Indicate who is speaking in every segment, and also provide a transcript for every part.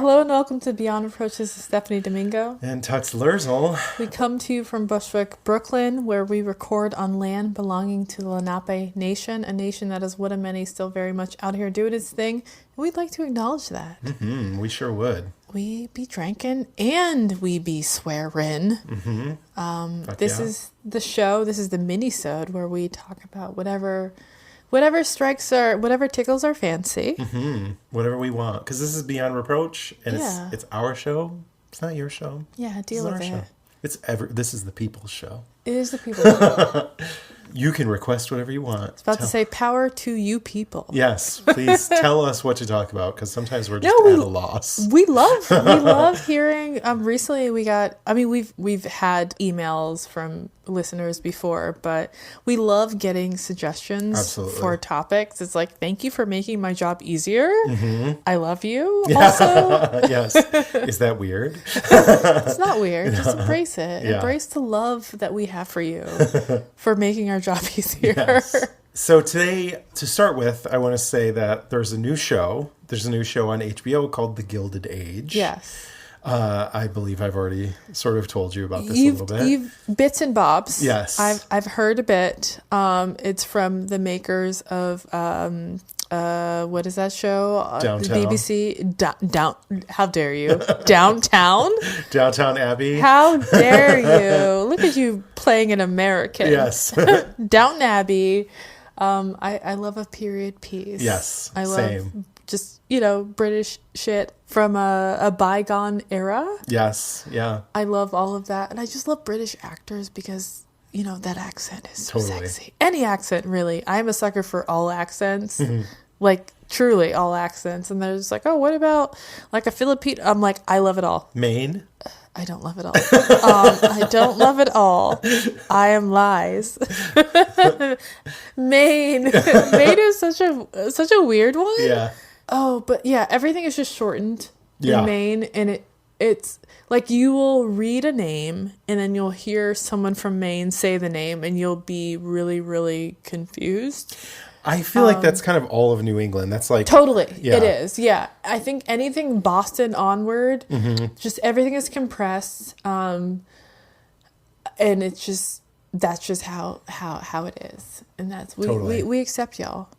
Speaker 1: Hello and welcome to Beyond Reproach. This is Stephanie Domingo.
Speaker 2: And TUX Lurzel.
Speaker 1: We come to you from Bushwick, Brooklyn, where we record on land belonging to the Lenape Nation, a nation that is one of many still very much out here doing its thing. And we'd like to acknowledge that.
Speaker 2: Mm-hmm. We sure would.
Speaker 1: We be drinking and we be swearing. Mm-hmm. This is the show. This is the Minisode where we talk about whatever tickles our fancy.
Speaker 2: Mm-hmm. Whatever we want. Because this is Beyond Reproach, and it's our show. It's not your show.
Speaker 1: Yeah, deal with it.
Speaker 2: Show. This is the people's show.
Speaker 1: It is the people's show.
Speaker 2: You can request whatever you want.
Speaker 1: I was about to say power to you people.
Speaker 2: Yes, please tell us what to talk about, because sometimes we're just at a loss.
Speaker 1: We love hearing. Recently we've had emails from listeners before, but we love getting suggestions for topics. It's like, thank you for making my job easier. Mm-hmm. I love you. Also,
Speaker 2: yes. Is that weird?
Speaker 1: It's not weird. Just embrace it. Yeah. Embrace the love that we have for you for making our job easier. Yes.
Speaker 2: So today, to start with, I want to say that there's a new show. There's a new show on HBO called The Gilded Age.
Speaker 1: Yes.
Speaker 2: I believe I've already sort of told you about this a little bit.
Speaker 1: You've bits and bobs.
Speaker 2: Yes.
Speaker 1: I've heard a bit. It's from the makers of what is that show?
Speaker 2: Downtown.
Speaker 1: The BBC. How dare you? Downtown?
Speaker 2: Downton Abbey.
Speaker 1: How dare you? Look at you playing an American.
Speaker 2: Yes.
Speaker 1: Downton Abbey. I love a period piece.
Speaker 2: Yes.
Speaker 1: I love
Speaker 2: same.
Speaker 1: Just, British shit from a bygone era.
Speaker 2: Yes. Yeah.
Speaker 1: I love all of that. And I just love British actors because, that accent is so sexy. Any accent, really. I'm a sucker for all accents. Mm-hmm. Like, truly all accents. And they're just like, oh, what about like a Filipino? I'm like, I love it all.
Speaker 2: Maine?
Speaker 1: I don't love it all. I don't love it all. I am lies. Maine. Maine is such a weird one.
Speaker 2: Yeah.
Speaker 1: Oh, but yeah, everything is just shortened in Maine, and it's like you will read a name and then you'll hear someone from Maine say the name and you'll be really, really confused.
Speaker 2: I feel like that's kind of all of New England. That's like...
Speaker 1: Totally. Yeah. It is. Yeah. I think anything Boston onward, just everything is compressed. And it's just, that's just how it is. And that's, we accept y'all.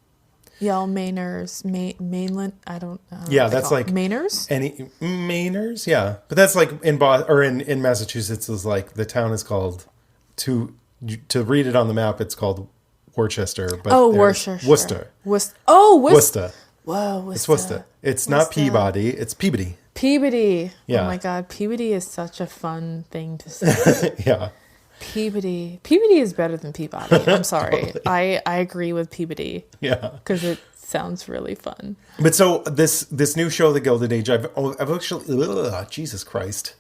Speaker 1: Y'all Mainers, mainland, I don't know.
Speaker 2: Yeah, that's like...
Speaker 1: Mainers?
Speaker 2: Mainers, yeah. But that's like in Massachusetts is like, the town is called, to read it on the map, it's called Worcester. But
Speaker 1: Worcester.
Speaker 2: Worcester.
Speaker 1: Worcester. Whoa, Worcester.
Speaker 2: It's Worcester. It's not Peabody, it's Peabody.
Speaker 1: Peabody.
Speaker 2: Yeah.
Speaker 1: Oh my God, Peabody is such a fun thing to say.
Speaker 2: Yeah.
Speaker 1: Peabody is better than Peabody. I'm sorry. Totally. I agree with Peabody.
Speaker 2: Yeah.
Speaker 1: Because it sounds really fun.
Speaker 2: But so this new show, The Gilded Age, I've actually, Jesus Christ.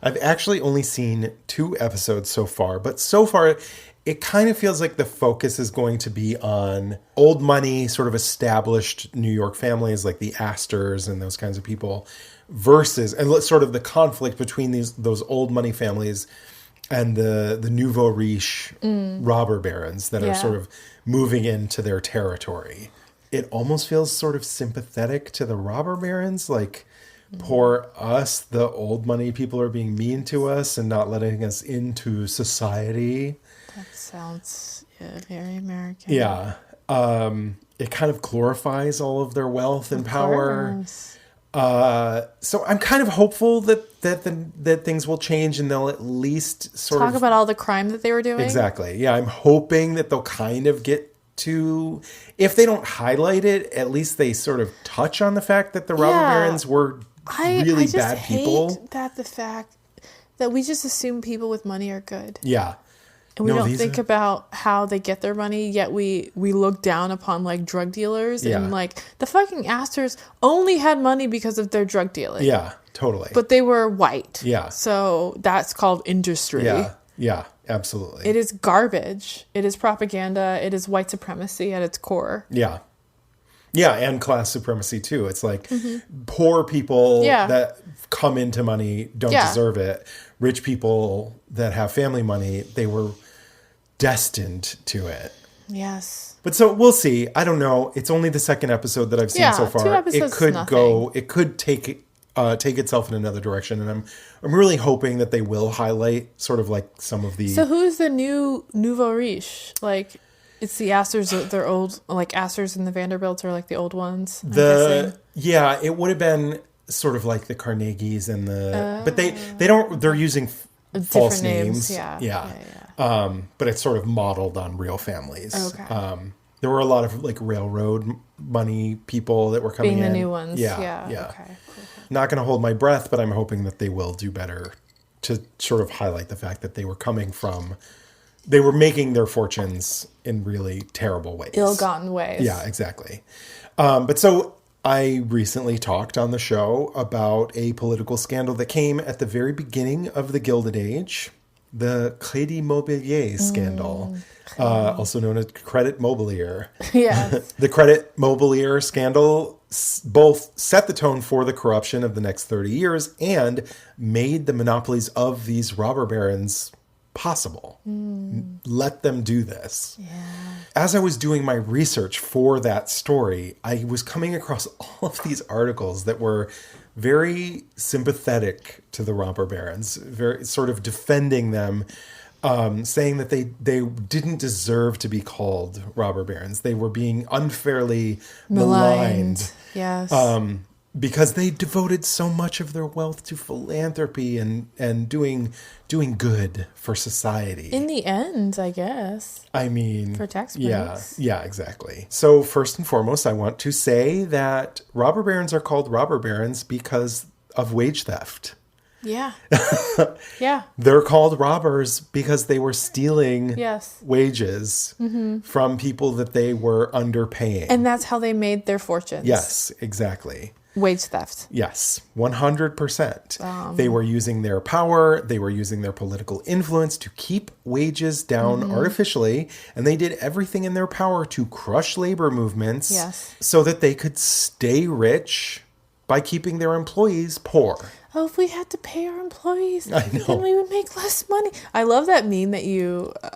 Speaker 2: I've actually only seen 2 episodes so far. But so far, it kind of feels like the focus is going to be on old money, sort of established New York families like the Astors and those kinds of people versus, and sort of the conflict between those old money families and the Nouveau Riche robber barons that are sort of moving into their territory. It almost feels sort of sympathetic to the robber barons. Like, poor us, the old money people are being mean to us and not letting us into society.
Speaker 1: That sounds very American.
Speaker 2: Yeah. It kind of glorifies all of their wealth and power. So I'm kind of hopeful that things will change and they'll at least
Speaker 1: talk about all the crime that they were doing.
Speaker 2: Exactly. Yeah, I'm hoping that they'll kind of get to, if they don't highlight it, at least they sort of touch on the fact that the robber barons were really bad people.
Speaker 1: Hate that the fact that we just assume people with money are good.
Speaker 2: Yeah.
Speaker 1: And we don't think about how they get their money, yet we look down upon like drug dealers and like the fucking Astors only had money because of their drug dealing.
Speaker 2: Yeah, totally.
Speaker 1: But they were white.
Speaker 2: Yeah.
Speaker 1: So that's called industry.
Speaker 2: Yeah, absolutely.
Speaker 1: It is garbage. It is propaganda. It is white supremacy at its core.
Speaker 2: Yeah. Yeah, and class supremacy too. It's like poor people that come into money don't deserve it. Rich people that have family money, they were destined to it.
Speaker 1: Yes.
Speaker 2: But so we'll see. I don't know. It's only the second episode that I've seen so far.
Speaker 1: 2 episodes
Speaker 2: it could
Speaker 1: is
Speaker 2: go. It could take take itself in another direction. And I'm really hoping that they will highlight sort of like some of the...
Speaker 1: So who's the new Nouveau Riche? Like, it's the Astors, they're old, like Astors and the Vanderbilts are like the old ones, I'm guessing.
Speaker 2: Yeah, it would have been sort of like the Carnegies and the... But they're using false names. Yeah. But it's sort of modeled on real families.
Speaker 1: Okay.
Speaker 2: There were a lot of like railroad money people that were coming in.
Speaker 1: Being the new ones.
Speaker 2: Yeah.
Speaker 1: Okay. Cool.
Speaker 2: Not going to hold my breath, but I'm hoping that they will do better to sort of highlight the fact that they were making their fortunes in really terrible ways.
Speaker 1: Ill-gotten ways.
Speaker 2: Yeah, exactly. But so I recently talked on the show about a political scandal that came at the very beginning of the Gilded Age, the Crédit Mobilier Scandal. Also known as Crédit Mobilier.
Speaker 1: Yes.
Speaker 2: The Crédit Mobilier Scandal both set the tone for the corruption of the next 30 years and made the monopolies of these robber barons possible. Let them do this.
Speaker 1: Yeah.
Speaker 2: As I was doing my research for that story, I was coming across all of these articles that were very sympathetic to the robber barons, very sort of defending them, saying that they didn't deserve to be called robber barons. They were being unfairly maligned.
Speaker 1: Yes.
Speaker 2: Because they devoted so much of their wealth to philanthropy and doing good for society.
Speaker 1: In the end, I guess.
Speaker 2: I mean,
Speaker 1: for tax breaks.
Speaker 2: Yeah, exactly. So first and foremost, I want to say that robber barons are called robber barons because of wage theft.
Speaker 1: Yeah. Yeah.
Speaker 2: They're called robbers because they were stealing
Speaker 1: Yes.
Speaker 2: wages from people that they were underpaying.
Speaker 1: And that's how they made their fortunes.
Speaker 2: Yes, exactly.
Speaker 1: Wage theft.
Speaker 2: Yes, 100%. They were using their power, they were using their political influence to keep wages down artificially, and they did everything in their power to crush labor movements so that they could stay rich by keeping their employees poor.
Speaker 1: Oh, if we had to pay our employees,
Speaker 2: I know.
Speaker 1: then we would make less money. I love that meme that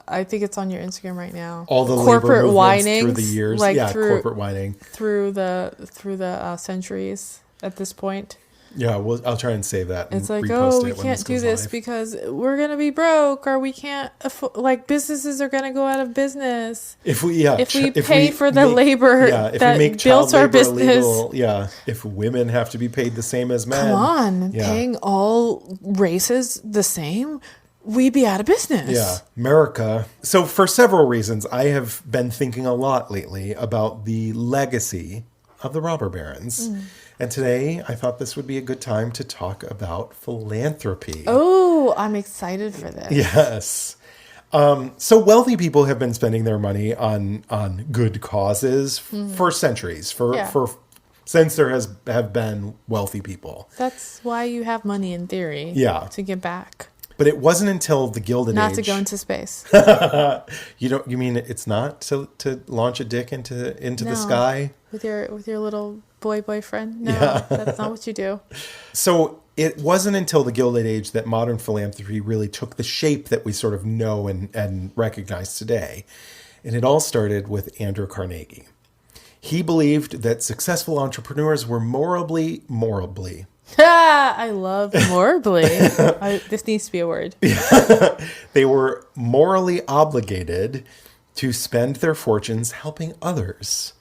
Speaker 1: I think it's on your Instagram right now.
Speaker 2: All the
Speaker 1: corporate
Speaker 2: labor
Speaker 1: whining
Speaker 2: through the years.
Speaker 1: like
Speaker 2: corporate whining.
Speaker 1: Through the centuries at this point.
Speaker 2: Yeah, I'll try and save that. And
Speaker 1: it's like,
Speaker 2: repost
Speaker 1: we can't do this because we're going to be broke, or we can't like businesses are going to go out of business.
Speaker 2: If we
Speaker 1: pay for the labor that built our business.
Speaker 2: Illegal, if women have to be paid the same as men.
Speaker 1: Come on, paying all races the same, we'd be out of business.
Speaker 2: Yeah, America. So for several reasons, I have been thinking a lot lately about the legacy of the robber barons. And today, I thought this would be a good time to talk about philanthropy.
Speaker 1: Oh, I'm excited for this.
Speaker 2: Yes. So wealthy people have been spending their money on good causes for centuries, since there have been wealthy people.
Speaker 1: That's why you have money in theory.
Speaker 2: Yeah.
Speaker 1: To give back.
Speaker 2: But it wasn't until the Gilded Age.
Speaker 1: Not to go into space.
Speaker 2: You mean it's not to launch a dick into the sky?
Speaker 1: With your little boyfriend? No, that's not what you do.
Speaker 2: So it wasn't until the Gilded Age that modern philanthropy really took the shape that we sort of know and recognize today. And it all started with Andrew Carnegie. He believed that successful entrepreneurs were morally.
Speaker 1: I love morally. This needs to be a word.
Speaker 2: They were morally obligated to spend their fortunes helping others.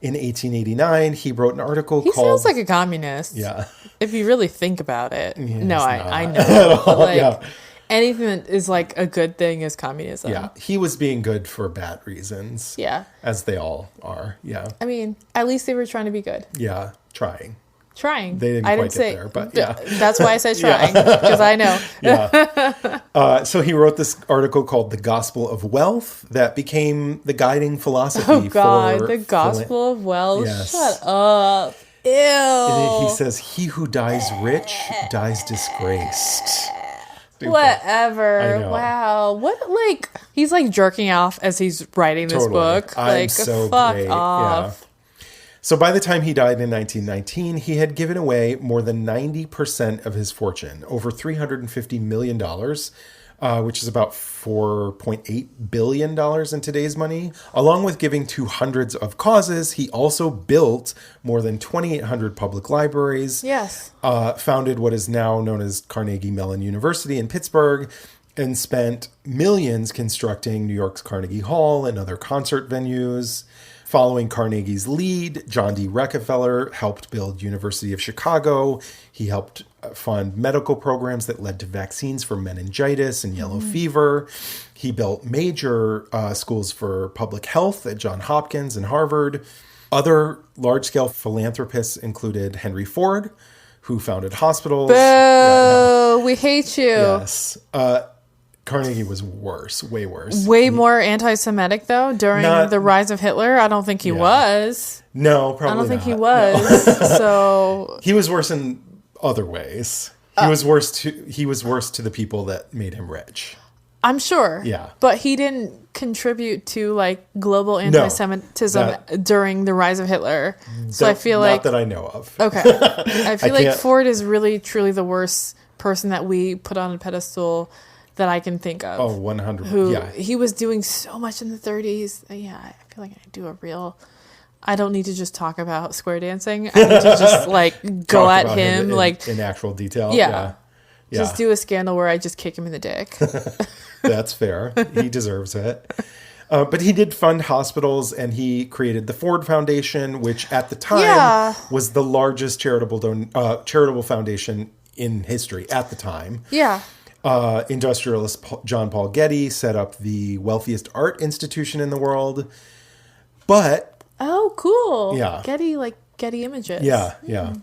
Speaker 2: In 1889, he wrote an article called...
Speaker 1: He sounds like a communist.
Speaker 2: Yeah.
Speaker 1: If you really think about it.
Speaker 2: Yeah,
Speaker 1: no, I know. But anything that is like a good thing is communism.
Speaker 2: Yeah. He was being good for bad reasons.
Speaker 1: Yeah.
Speaker 2: As they all are. Yeah.
Speaker 1: I mean, at least they were trying to be good.
Speaker 2: Yeah. Trying.
Speaker 1: They didn't
Speaker 2: quite get there, but yeah.
Speaker 1: That's why I said trying, because I know.
Speaker 2: Yeah. So he wrote this article called The Gospel of Wealth that became the guiding philosophy
Speaker 1: Oh, God. The Gospel of Wealth.
Speaker 2: Yes.
Speaker 1: Shut up. Ew.
Speaker 2: And he says, he who dies rich dies disgraced. Stupid.
Speaker 1: Whatever.
Speaker 2: I know.
Speaker 1: Wow. What, like, he's like jerking off as he's writing this book. Like,
Speaker 2: so
Speaker 1: fuck
Speaker 2: great.
Speaker 1: off.
Speaker 2: Yeah. So by the time he died in 1919, he had given away more than 90% of his fortune, over $350 million, which is about $4.8 billion in today's money. Along with giving to hundreds of causes, he also built more than 2,800 public libraries.
Speaker 1: Yes.
Speaker 2: Founded what is now known as Carnegie Mellon University in Pittsburgh, and spent millions constructing New York's Carnegie Hall and other concert venues. Following Carnegie's lead, John D. Rockefeller helped build University of Chicago. He helped fund medical programs that led to vaccines for meningitis and yellow fever. He built major schools for public health at Johns Hopkins and Harvard. Other large-scale philanthropists included Henry Ford, who founded hospitals.
Speaker 1: Boo! We hate you.
Speaker 2: Yes. Carnegie was worse, way worse.
Speaker 1: Way more anti-Semitic, though, during the rise of Hitler. I don't think he was.
Speaker 2: No, probably not.
Speaker 1: I don't think he was. So
Speaker 2: he was worse in other ways. He was worse to the people that made him rich.
Speaker 1: I'm sure.
Speaker 2: Yeah.
Speaker 1: But he didn't contribute to like global anti-Semitism during the rise of Hitler. So I feel like...
Speaker 2: Not that I know of.
Speaker 1: Okay. I feel like Ford is really, truly the worst person that we put on a pedestal that I can think of.
Speaker 2: Oh, 100%.
Speaker 1: He was doing so much in the 30s. Yeah, I feel like I do a real... I don't need to just talk about square dancing. I need to just like go at him like
Speaker 2: in actual detail.
Speaker 1: Yeah. Just do a scandal where I just kick him in the dick.
Speaker 2: That's fair. He deserves it. But he did fund hospitals, and he created the Ford Foundation, which at the time was the largest charitable foundation in history at the time.
Speaker 1: Yeah.
Speaker 2: Industrialist John Paul Getty set up the wealthiest art institution in the world. But...
Speaker 1: Oh, cool.
Speaker 2: Yeah.
Speaker 1: Getty Images.
Speaker 2: Yeah.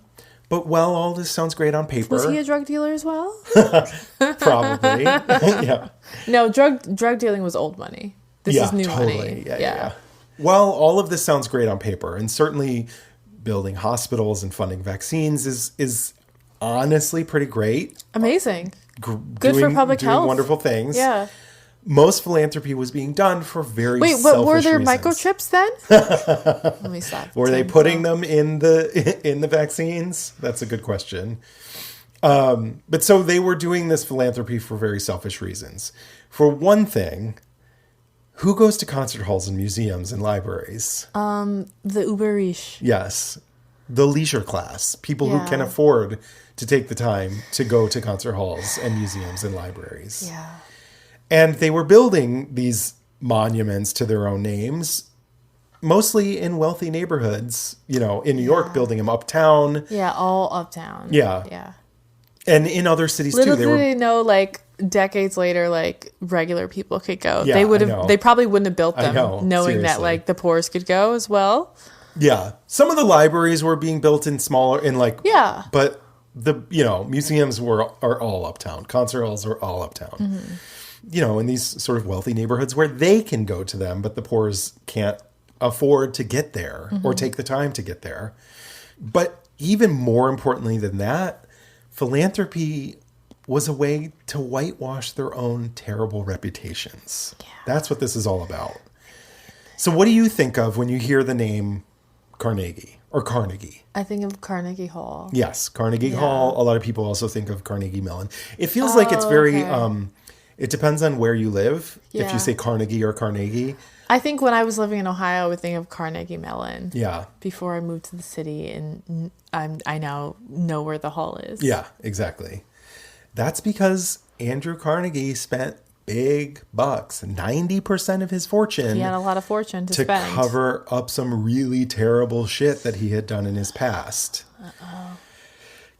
Speaker 2: But, well, all this sounds great on paper.
Speaker 1: Was he a drug dealer as well?
Speaker 2: Probably. Yeah.
Speaker 1: No, drug dealing was old money. This is new money.
Speaker 2: Yeah. Well, all of this sounds great on paper, and certainly building hospitals and funding vaccines is honestly pretty great.
Speaker 1: Amazing. Good for public health.
Speaker 2: Doing wonderful things.
Speaker 1: Yeah.
Speaker 2: Most philanthropy was being done for very selfish reasons.
Speaker 1: Wait, but were there microchips then? Let me stop.
Speaker 2: Were they putting them in the vaccines? That's a good question. But so they were doing this philanthropy for very selfish reasons. For one thing, who goes to concert halls and museums and libraries?
Speaker 1: The Nouveau Riche.
Speaker 2: Yes. The leisure class. People who can afford to take the time to go to concert halls and museums and libraries.
Speaker 1: Yeah.
Speaker 2: And they were building these monuments to their own names, mostly in wealthy neighborhoods, in New York, building them uptown.
Speaker 1: Yeah, all uptown.
Speaker 2: Yeah. And in other cities
Speaker 1: Little
Speaker 2: too.
Speaker 1: did they know, like, decades later, like, regular people could go.
Speaker 2: Yeah,
Speaker 1: they probably wouldn't have built them knowing
Speaker 2: seriously.
Speaker 1: that, like, the poorest could go as well.
Speaker 2: Yeah. Some of the libraries were being built in smaller, but the, museums are all uptown. Concert halls are all uptown. Mm-hmm. In these sort of wealthy neighborhoods where they can go to them, but the poors can't afford to get there or take the time to get there. But even more importantly than that, philanthropy was a way to whitewash their own terrible reputations. Yeah. That's what this is all about. So what do you think of when you hear the name Carnegie or Carnegie?
Speaker 1: I think of Carnegie Hall.
Speaker 2: Yes, Carnegie Hall. A lot of people also think of Carnegie Mellon. It feels like it's very... it depends on where you live. Yeah. If you say Carnegie or Carnegie.
Speaker 1: I think when I was living in Ohio, I would think of Carnegie Mellon.
Speaker 2: Yeah.
Speaker 1: Before I moved to the city, and I now know where the hall is.
Speaker 2: Yeah, exactly. That's because Andrew Carnegie spent big bucks, 90% of his fortune.
Speaker 1: He had a lot of fortune to spend.
Speaker 2: To cover up some really terrible shit that he had done in his past.
Speaker 1: Uh-oh.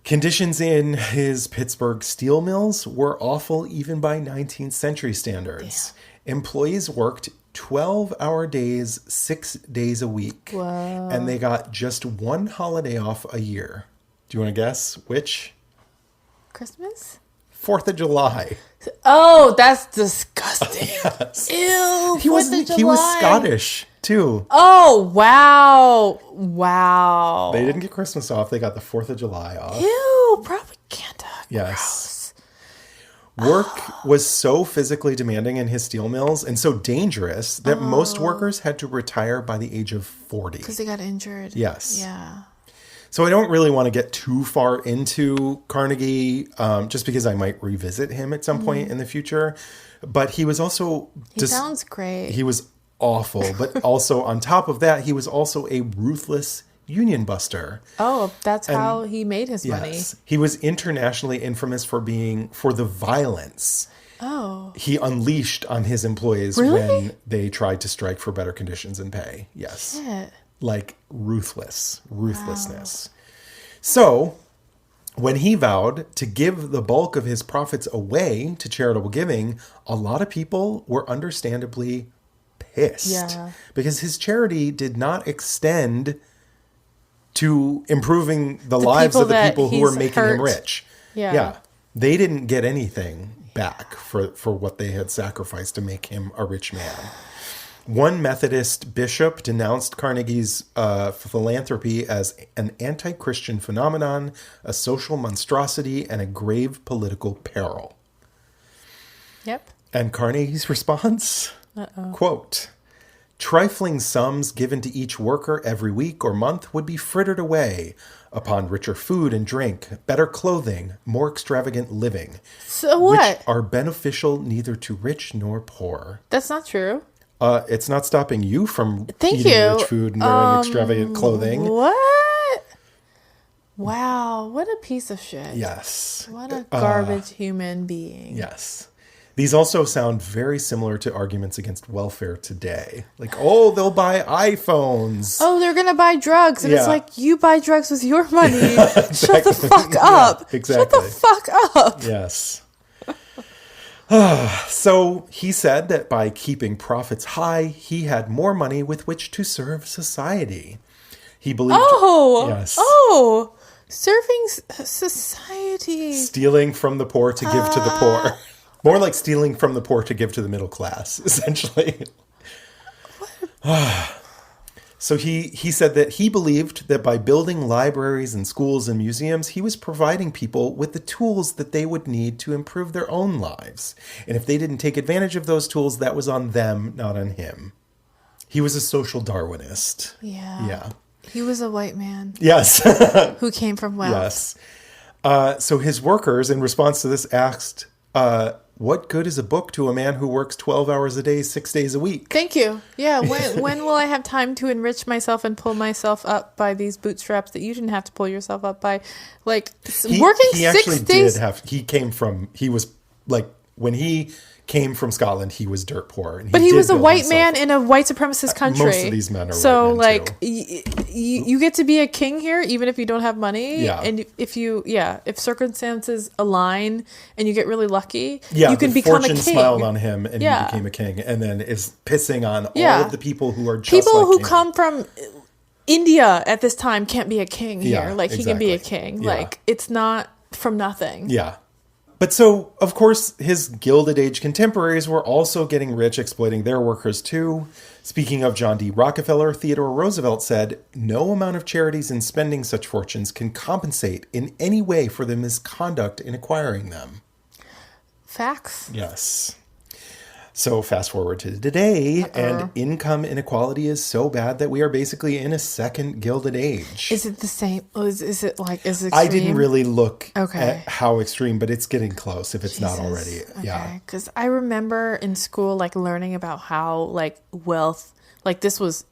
Speaker 2: Conditions in his Pittsburgh steel mills were awful even by 19th century standards. Damn. Employees worked 12-hour days, 6 days a week.
Speaker 1: Whoa.
Speaker 2: And they got just one holiday off a year. Do you want to guess which?
Speaker 1: Christmas?
Speaker 2: 4th of July.
Speaker 1: Oh, that's disgusting.
Speaker 2: Yes.
Speaker 1: Ew,
Speaker 2: He was Scottish, too.
Speaker 1: Oh, wow.
Speaker 2: They didn't get Christmas off. They got the 4th of July off.
Speaker 1: Ew, propaganda.
Speaker 2: Yes. Gross. Work was so physically demanding in his steel mills and so dangerous that most workers had to retire by the age of 40.
Speaker 1: Because they got injured.
Speaker 2: Yes.
Speaker 1: Yeah.
Speaker 2: So I don't really want to get too far into Carnegie, just because I might revisit him at some point in the future. But he was also...
Speaker 1: He sounds great.
Speaker 2: He was awful. But also on top of that, he was also a ruthless union buster.
Speaker 1: Oh, that's how he made his money.
Speaker 2: He was internationally infamous for the violence he unleashed on his employees when they tried to strike for better conditions and pay. Yes.
Speaker 1: Shit.
Speaker 2: Like ruthlessness. Wow. So when he vowed to give the bulk of his profits away to charitable giving, a lot of people were understandably pissed because his charity did not extend to improving the lives of the people who were making him rich. Yeah. They didn't get anything back for what they had sacrificed to make him a rich man. One Methodist bishop denounced Carnegie's philanthropy as an anti-Christian phenomenon, a social monstrosity, and a grave political peril.
Speaker 1: Yep.
Speaker 2: And Carnegie's response? Quote, trifling sums given to each worker every week or month would be frittered away upon richer food and drink, better clothing, more extravagant living.
Speaker 1: So what?
Speaker 2: Which are beneficial neither to rich nor poor.
Speaker 1: That's not true.
Speaker 2: It's not stopping you from eating rich food and wearing extravagant clothing.
Speaker 1: What? Wow, what a piece of shit.
Speaker 2: Yes.
Speaker 1: What a garbage human being.
Speaker 2: Yes. These also sound very similar to arguments against welfare today. Like, oh, they'll buy iPhones.
Speaker 1: Oh, they're going to buy drugs. And it's like, you buy drugs with your money. Exactly. Shut the fuck up.
Speaker 2: Yeah, exactly.
Speaker 1: Shut the fuck up.
Speaker 2: Yes. So he said that by keeping profits high, he had more money with which to serve society. He believed...
Speaker 1: Serving society.
Speaker 2: Stealing from the poor to give to the poor. More like stealing from the poor to give to the middle class, essentially. So he said that he believed that by building libraries and schools and museums, he was providing people with the tools that they would need to improve their own lives. And if they didn't take advantage of those tools, that was on them, not on him. He was a social Darwinist.
Speaker 1: Yeah. He was a white man.
Speaker 2: Yes.
Speaker 1: Who came from wealth.
Speaker 2: Yes. So his workers, in response to this, asked... what good is a book to a man who works 12 hours a day, 6 days a week?
Speaker 1: Thank you. Yeah. When will I have time to enrich myself and pull myself up by these bootstraps that you didn't have to pull yourself up by? Like, working 6 days. When he came from Scotland, he was dirt poor. And he was a white man in a white supremacist country.
Speaker 2: Most of these men are
Speaker 1: so
Speaker 2: white men,
Speaker 1: you get to be a king here, even if you don't have money.
Speaker 2: Yeah.
Speaker 1: And if circumstances align and you get really lucky, you can become a king.
Speaker 2: Fortune smiled on him and he became a king, and then is pissing on all of the people who are just
Speaker 1: people
Speaker 2: like
Speaker 1: who
Speaker 2: him.
Speaker 1: come from India at this time can't be a king here.
Speaker 2: Yeah,
Speaker 1: like he can be a king.
Speaker 2: Yeah.
Speaker 1: Like it's not from nothing.
Speaker 2: Yeah. But so, of course, his Gilded Age contemporaries were also getting rich, exploiting their workers too. Speaking of John D. Rockefeller, Theodore Roosevelt said, no amount of charities in spending such fortunes can compensate in any way for the misconduct in acquiring them.
Speaker 1: Facts.
Speaker 2: Yes. So fast forward to today, and income inequality is so bad that we are basically in a second Gilded Age.
Speaker 1: Is it the same? Is it like as extreme?
Speaker 2: I didn't really look at how extreme, but it's getting close if it's not already. Yeah.
Speaker 1: Because I remember in school, like learning about how like wealth, like this was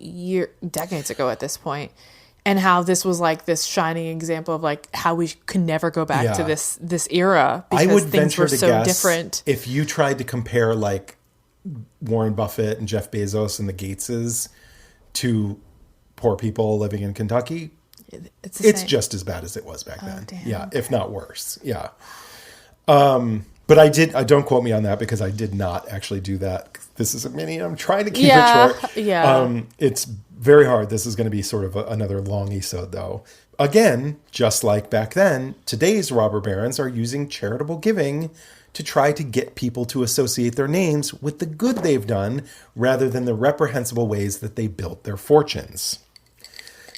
Speaker 1: decades ago at this point, and how this was like this shining example of like how we can never go back to this era because
Speaker 2: I would
Speaker 1: things
Speaker 2: venture
Speaker 1: were
Speaker 2: to
Speaker 1: so
Speaker 2: guess
Speaker 1: different.
Speaker 2: If you tried to compare like Warren Buffett and Jeff Bezos and the Gateses to poor people living in Kentucky, it's just as bad as it was back then.
Speaker 1: Damn,
Speaker 2: yeah, if not worse. Yeah. But don't quote me on that because I did not actually do that. This is a mini. I'm trying to keep it short.
Speaker 1: Yeah.
Speaker 2: It's very hard. This is going to be sort of another long episode though. Again, just like back then, today's robber barons are using charitable giving to try to get people to associate their names with the good they've done rather than the reprehensible ways that they built their fortunes.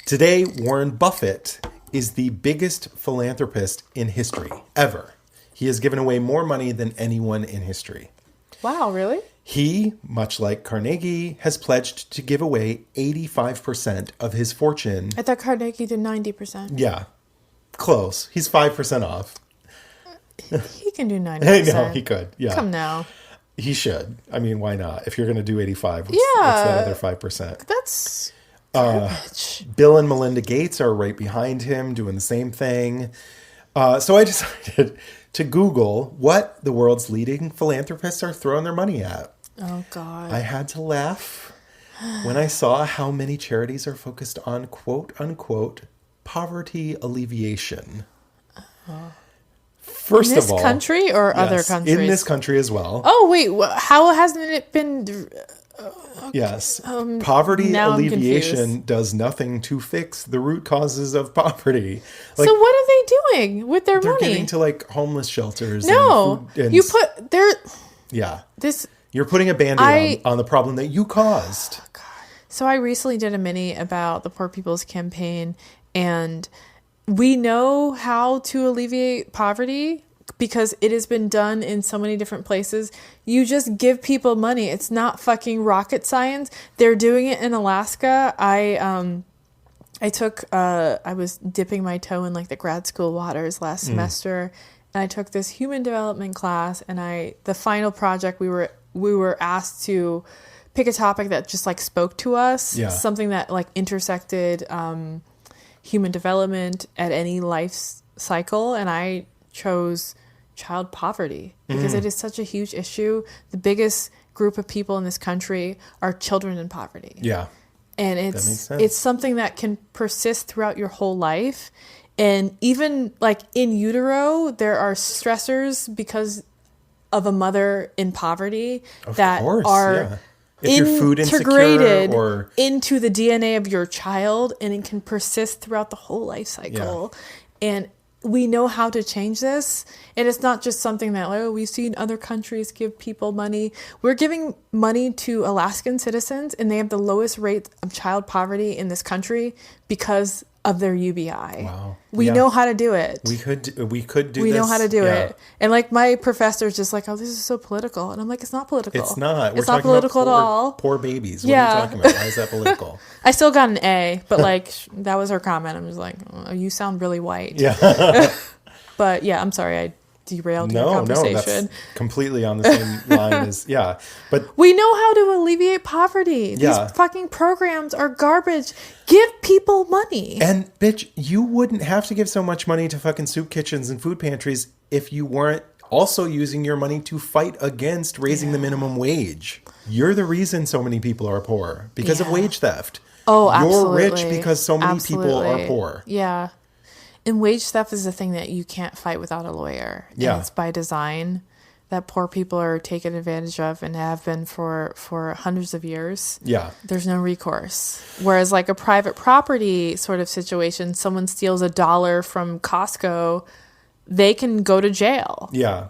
Speaker 2: Today, Warren Buffett is the biggest philanthropist in history ever. He has given away more money than anyone in history.
Speaker 1: Wow, really?
Speaker 2: He, much like Carnegie, has pledged to give away 85% of his fortune.
Speaker 1: I thought Carnegie did 90%.
Speaker 2: Yeah. Close. He's 5% off.
Speaker 1: He can do 90%.
Speaker 2: I know, he could. Yeah.
Speaker 1: Come now.
Speaker 2: He should. I mean, why not? If you're going to do 85, what's that other 5%?
Speaker 1: That's garbage.
Speaker 2: Bill and Melinda Gates are right behind him doing the same thing. So I decided to Google what the world's leading philanthropists are throwing their money at.
Speaker 1: Oh, God.
Speaker 2: I had to laugh when I saw how many charities are focused on quote unquote poverty alleviation. First
Speaker 1: in this
Speaker 2: of all,
Speaker 1: country or other countries?
Speaker 2: In this country as well.
Speaker 1: Oh, wait. How hasn't it been...
Speaker 2: Yes. Poverty
Speaker 1: now
Speaker 2: alleviation does nothing to fix the root causes of poverty. Like,
Speaker 1: so what are they doing with their
Speaker 2: they're
Speaker 1: money?
Speaker 2: getting to like homeless shelters.
Speaker 1: No.
Speaker 2: And food and
Speaker 1: you put...
Speaker 2: Yeah.
Speaker 1: This...
Speaker 2: You're putting a Band-Aid on the problem that you caused.
Speaker 1: Oh, God. So I recently did a mini about the Poor People's Campaign, and we know how to alleviate poverty because it has been done in so many different places. You just give people money. It's not fucking rocket science. They're doing it in Alaska. I was dipping my toe in like the grad school waters last semester, and I took this human development class, and the final project we were asked to pick a topic that just like spoke to us, something that like intersected human development at any life cycle, and I chose child poverty because it is such a huge issue. The biggest group of people in this country are children in poverty.
Speaker 2: Yeah.
Speaker 1: And it's something that can persist throughout your whole life. And even like in utero, there are stressors because of a mother in poverty are
Speaker 2: if you're food
Speaker 1: integrated
Speaker 2: or
Speaker 1: into the DNA of your child, and it can persist throughout the whole life cycle. And we know how to change this. And it's not just something that, we've seen other countries give people money. We're giving money to Alaskan citizens, and they have the lowest rate of child poverty in this country because of their UBI.
Speaker 2: Wow.
Speaker 1: We know how to do it.
Speaker 2: We could do this.
Speaker 1: We know how to do it. And like my professor's just like, oh, this is so political. And I'm like, it's not political.
Speaker 2: It's not.
Speaker 1: It's not political at all.
Speaker 2: Poor babies. What are you talking about? Why is that political?
Speaker 1: I still got an A, but like that was her comment. I'm just like, oh, you sound really white.
Speaker 2: Yeah.
Speaker 1: But yeah, I'm sorry. I derailed your conversation.
Speaker 2: No, that's completely on the same line as, But
Speaker 1: we know how to alleviate poverty. These fucking programs are garbage. Give people money.
Speaker 2: And bitch, you wouldn't have to give so much money to fucking soup kitchens and food pantries if you weren't also using your money to fight against raising the minimum wage. You're the reason so many people are poor because of wage theft.
Speaker 1: Oh, absolutely.
Speaker 2: You're rich because so many people are poor.
Speaker 1: Yeah. And wage theft is a thing that you can't fight without a lawyer. And it's by design that poor people are taken advantage of and have been for hundreds of years. Yeah. There's no recourse. Whereas like a private property sort of situation, someone steals $1 from Costco, they can go to jail.
Speaker 2: Yeah.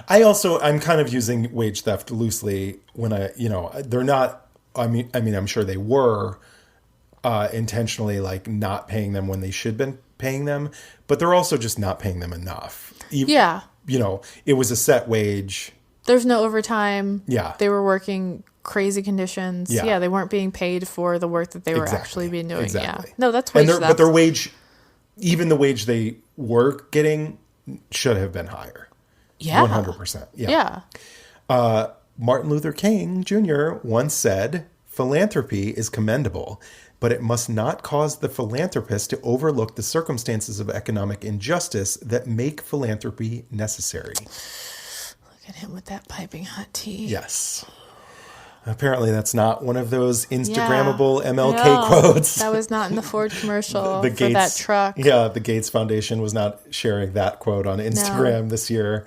Speaker 2: I'm kind of using wage theft loosely when they're not, I'm sure they were intentionally like not paying them when they should have been paying them, but they're also just not paying them enough. It was a set wage.
Speaker 1: There's no overtime.
Speaker 2: Yeah.
Speaker 1: They were working crazy conditions. Yeah. They weren't being paid for the work that they were actually being doing. Exactly. Yeah. No, that's wage theft.
Speaker 2: But their wage, even the wage they were getting, should have been higher.
Speaker 1: Yeah.
Speaker 2: 100%. Yeah. Martin Luther King Jr. once said, "Philanthropy is commendable, but it must not cause the philanthropist to overlook the circumstances of economic injustice that make philanthropy necessary."
Speaker 1: Look at him with that piping hot tea.
Speaker 2: Yes. Apparently that's not one of those Instagrammable MLK quotes.
Speaker 1: That was not in the Ford commercial for that truck.
Speaker 2: Yeah, the Gates Foundation was not sharing that quote on Instagram this year.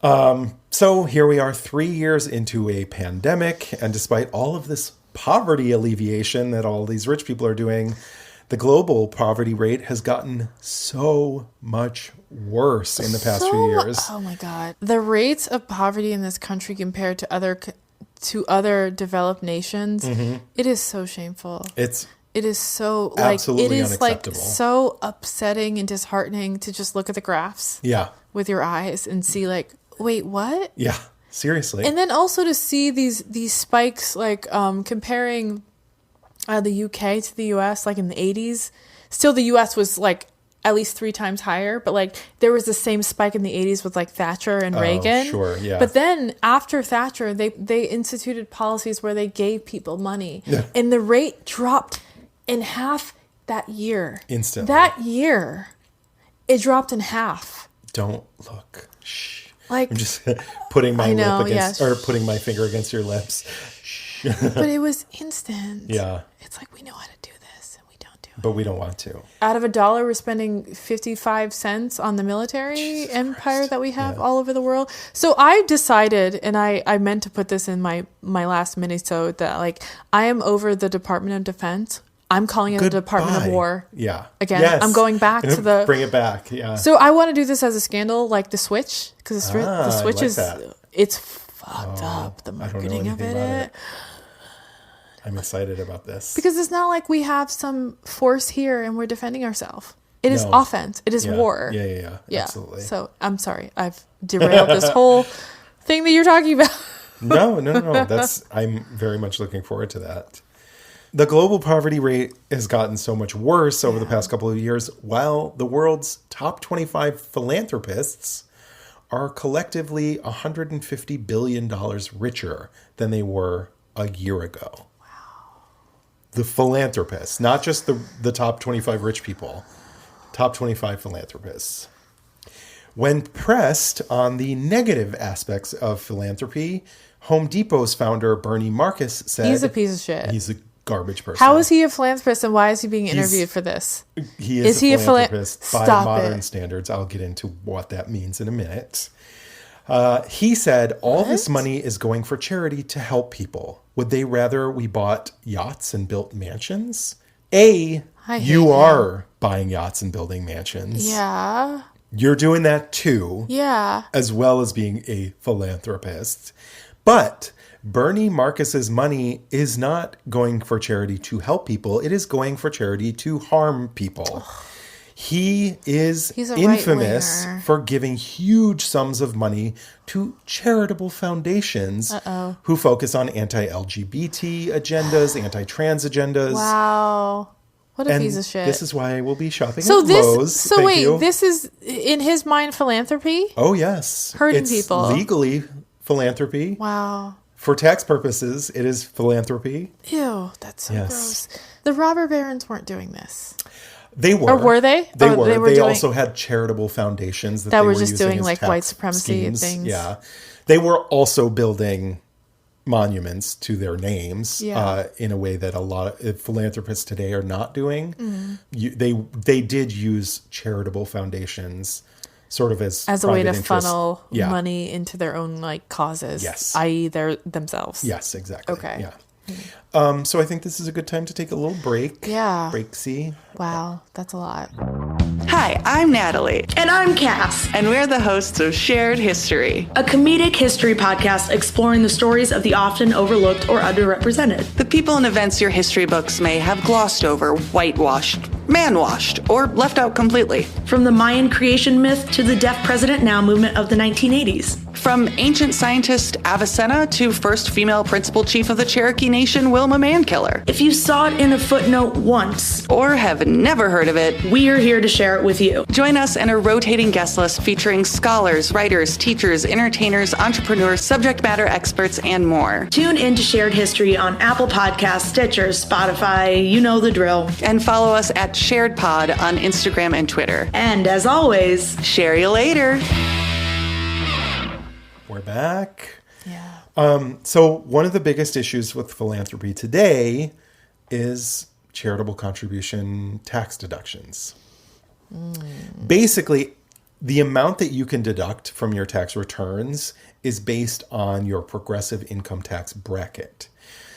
Speaker 2: So here we are 3 years into a pandemic, and despite all of this poverty alleviation that all these rich people are doing, the global poverty rate has gotten so much worse in the past few years.
Speaker 1: Oh my God. The rates of poverty in this country compared to other developed nations, it is so shameful. It is so
Speaker 2: absolutely
Speaker 1: unacceptable. So upsetting and disheartening to just look at the graphs with your eyes and see like, wait, what?
Speaker 2: Yeah. Seriously.
Speaker 1: And then also to see these spikes, like comparing the UK to the US, like in the 80s. Still, the US was like at least 3 times higher, but like there was the same spike in the 80s with like Thatcher and Reagan.
Speaker 2: Sure, yeah.
Speaker 1: But then after Thatcher, they instituted policies where they gave people money, and the rate dropped in half that year.
Speaker 2: Instantly.
Speaker 1: That year, it dropped in half.
Speaker 2: Don't look. Shh.
Speaker 1: Like,
Speaker 2: I'm just putting my lip against,
Speaker 1: yeah.
Speaker 2: or putting my finger against your lips. Shh.
Speaker 1: But it was instant.
Speaker 2: Yeah.
Speaker 1: It's like we know how to do this, and we don't do it.
Speaker 2: But we don't want to.
Speaker 1: Out of $1, we're spending 55 cents on the military empire that we have all over the world. So I decided, and I meant to put this in my last minisode, that like I am over the Department of Defense. I'm calling it the Department of War.
Speaker 2: Yeah.
Speaker 1: Again,
Speaker 2: yes.
Speaker 1: I'm going back to the...
Speaker 2: Bring it back, yeah.
Speaker 1: So I want to do this as a scandal, like the Switch, because the Switch
Speaker 2: like
Speaker 1: is...
Speaker 2: that.
Speaker 1: It's fucked up, the marketing of it.
Speaker 2: I'm excited about this.
Speaker 1: Because it's not like we have some force here and we're defending ourselves. It is offense. It is war.
Speaker 2: Yeah. Absolutely.
Speaker 1: So I'm sorry. I've derailed this whole thing that you're talking about.
Speaker 2: No. I'm very much looking forward to that. The global poverty rate has gotten so much worse over the past couple of years, while the world's top 25 philanthropists are collectively $150 billion richer than they were a year ago. Wow. The philanthropists, not just the top 25 rich people, top 25 philanthropists. When pressed on the negative aspects of philanthropy, Home Depot's founder, Bernie Marcus, said...
Speaker 1: He's a piece of shit.
Speaker 2: He's a garbage person.
Speaker 1: How is he a philanthropist and why is he being interviewed for this?
Speaker 2: He is a philanthropist by modern
Speaker 1: it.
Speaker 2: standards. I'll get into what that means in a minute. He said, all this money is going for charity to help people. Would they rather we bought yachts and built mansions? You are buying yachts and building mansions.
Speaker 1: Yeah.
Speaker 2: You're doing that too.
Speaker 1: Yeah.
Speaker 2: As well as being a philanthropist. But Bernie Marcus's money is not going for charity to help people. It is going for charity to harm people. He is infamous for giving huge sums of money to charitable foundations who focus on anti-LGBT agendas, anti-trans agendas.
Speaker 1: Wow. What a piece of shit.
Speaker 2: This is why I will be shopping at Lowe's.
Speaker 1: So wait, this is, in his mind, philanthropy?
Speaker 2: Oh, yes.
Speaker 1: Hurting people.
Speaker 2: Legally philanthropy.
Speaker 1: Wow.
Speaker 2: For tax purposes, it is philanthropy.
Speaker 1: Ew, that's so gross. The robber barons weren't doing this.
Speaker 2: They were.
Speaker 1: Or were they?
Speaker 2: They were. They also had charitable foundations that they
Speaker 1: were
Speaker 2: just
Speaker 1: using doing like white supremacy
Speaker 2: schemes.
Speaker 1: things.
Speaker 2: Yeah. They were also building monuments to their names in a way that a lot of philanthropists today are not doing. They did use charitable foundations sort of as
Speaker 1: a way to funnel money into their own like causes, i.e. themselves.
Speaker 2: Yes, exactly.
Speaker 1: Okay.
Speaker 2: Yeah. So I think this is a good time to take a little break.
Speaker 1: Yeah.
Speaker 2: Breaksy.
Speaker 1: Wow, that's a lot.
Speaker 3: Hi, I'm Natalie.
Speaker 4: And I'm Cass.
Speaker 3: And we're the hosts of Shared History,
Speaker 4: a comedic history podcast exploring the stories of the often overlooked or underrepresented.
Speaker 3: The people and events your history books may have glossed over, whitewashed, man-washed, or left out completely.
Speaker 4: From the Mayan creation myth to the Deaf President Now movement of the 1980s.
Speaker 3: From ancient scientist Avicenna to first female principal chief of the Cherokee Nation, Wilma Mankiller.
Speaker 4: If you saw it in a footnote once,
Speaker 3: or have never heard of it,
Speaker 4: we are here to share it with you.
Speaker 3: Join us in a rotating guest list featuring scholars, writers, teachers, entertainers, entrepreneurs, subject matter experts, and more.
Speaker 4: Tune in to Shared History on Apple Podcasts, Stitcher, Spotify, you know the drill.
Speaker 3: And follow us at Shared Pod on Instagram and Twitter.
Speaker 4: And as always,
Speaker 3: share you later.
Speaker 2: We're back.
Speaker 1: Yeah.
Speaker 2: So one of the biggest issues with philanthropy today is charitable contribution tax deductions. Basically, the amount that you can deduct from your tax returns is based on your progressive income tax bracket.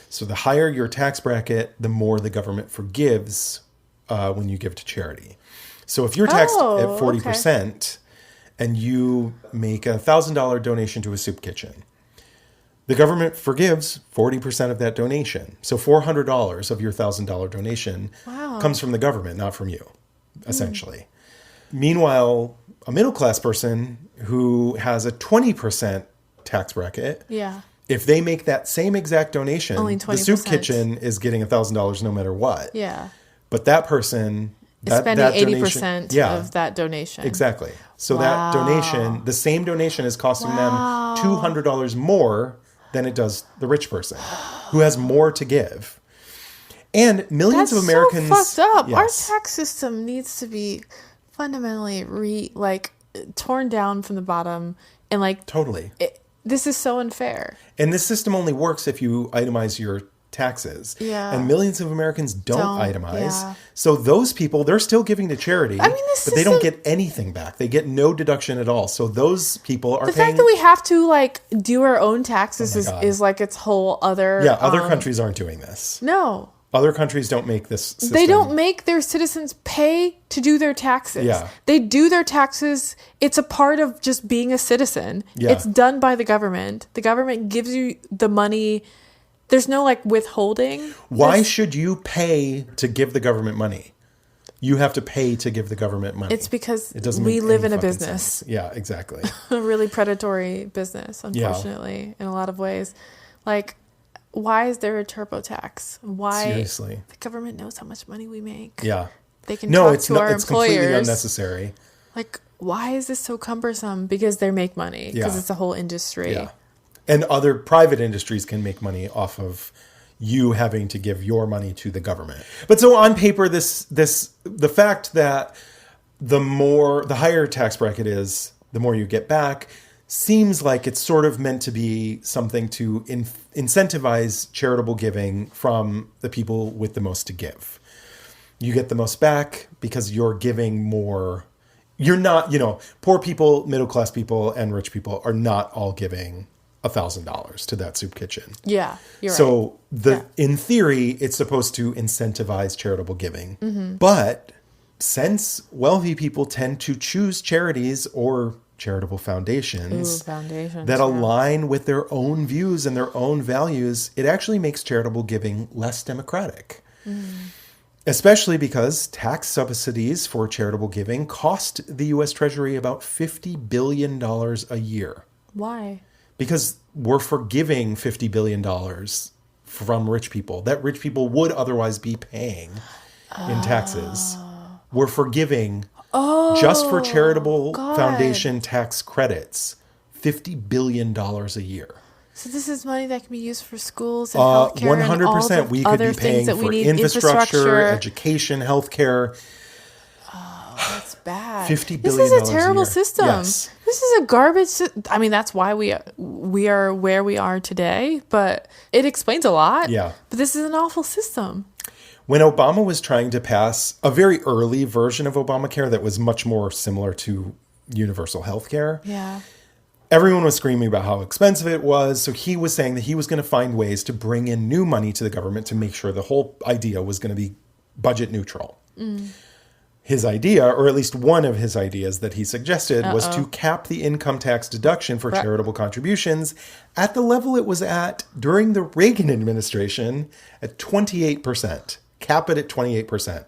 Speaker 2: So the higher your tax bracket, the more the government forgives when you give to charity. So if you're taxed at 40%, and you make a $1,000 donation to a soup kitchen, the government forgives 40% of that donation. So $400 of your $1,000 donation comes from the government, not from you, essentially. Meanwhile, a middle-class person who has a 20% tax bracket.
Speaker 1: Yeah.
Speaker 2: If they make that same exact donation,
Speaker 1: Only
Speaker 2: the
Speaker 1: 20%.
Speaker 2: soup kitchen is getting $1,000 no matter what.
Speaker 1: Yeah.
Speaker 2: But that person...
Speaker 1: Is spending
Speaker 2: that
Speaker 1: 80%
Speaker 2: donation,
Speaker 1: of that donation.
Speaker 2: Exactly. So that donation, the same donation is costing them $200 more than it does the rich person who has more to give. And millions of Americans...
Speaker 1: That's so fucked up.
Speaker 2: Yes.
Speaker 1: Our tax system needs to be fundamentally torn down from the bottom and
Speaker 2: Totally.
Speaker 1: This is so unfair.
Speaker 2: And this system only works if you itemize your taxes.
Speaker 1: Yeah.
Speaker 2: And millions of Americans don't itemize.
Speaker 1: Yeah.
Speaker 2: So those people, they're still giving to charity, but they don't get anything back. They get no deduction at all. So those people are
Speaker 1: the
Speaker 2: paying...
Speaker 1: fact that we have to do our own taxes is its whole other...
Speaker 2: Yeah, other countries aren't doing this.
Speaker 1: No.
Speaker 2: Other countries don't make this system.
Speaker 1: They don't make their citizens pay to do their taxes.
Speaker 2: Yeah.
Speaker 1: They do their taxes. It's a part of just being a citizen.
Speaker 2: Yeah.
Speaker 1: It's done by the government. The government gives you the money. There's no withholding.
Speaker 2: Why should you pay to give the government money? You have to pay to give the government money.
Speaker 1: It's because
Speaker 2: it doesn't
Speaker 1: we
Speaker 2: make
Speaker 1: live
Speaker 2: any
Speaker 1: in a
Speaker 2: fucking
Speaker 1: business.
Speaker 2: sense. Yeah, exactly.
Speaker 1: A really predatory business, unfortunately, in a lot of ways. Why is there a TurboTax? Why?
Speaker 2: Seriously.
Speaker 1: The government knows how much money we make.
Speaker 2: Yeah.
Speaker 1: They can talk to our
Speaker 2: it's completely
Speaker 1: employers.
Speaker 2: unnecessary.
Speaker 1: Why is this so cumbersome? Because they make money. Because
Speaker 2: Yeah.
Speaker 1: it's a whole industry.
Speaker 2: Yeah. And other private industries can make money off of you having to give your money to the government. But so on paper, the fact that the higher tax bracket is, the more you get back, seems like it's sort of meant to be something to incentivize charitable giving from the people with the most to give. You get the most back because you're giving more. You're not, poor people, middle class people, and rich people are not all giving $1,000 to that soup kitchen.
Speaker 1: Yeah, you're right.
Speaker 2: So in theory, it's supposed to incentivize charitable giving.
Speaker 1: Mm-hmm.
Speaker 2: But since wealthy people tend to choose charities or charitable foundations that align with their own views and their own values, it actually makes charitable giving less democratic. Especially because tax subsidies for charitable giving cost the U.S. Treasury about $50 billion a year.
Speaker 1: Why?
Speaker 2: Because we're forgiving $50 billion from rich people that rich people would otherwise be paying in taxes. We're forgiving just for charitable foundation tax credits, $50 billion a year.
Speaker 1: So this is money that can be used for schools and healthcare 100%. And all the
Speaker 2: we could be paying for infrastructure, education, healthcare.
Speaker 1: That's bad.
Speaker 2: $50 billion.
Speaker 1: This is a terrible system.
Speaker 2: Yes.
Speaker 1: This is a garbage. I mean, that's why we are where we are today. But it explains a lot.
Speaker 2: Yeah.
Speaker 1: But this is an awful system.
Speaker 2: When Obama was trying to pass a very early version of Obamacare that was much more similar to universal health care, everyone was screaming about how expensive it was. So he was saying that he was going to find ways to bring in new money to the government to make sure the whole idea was going to be budget neutral. His idea, or at least one of his ideas that he suggested, was to cap the income tax deduction for charitable contributions at the level it was at during the Reagan administration at 28%. Cap it at 28%.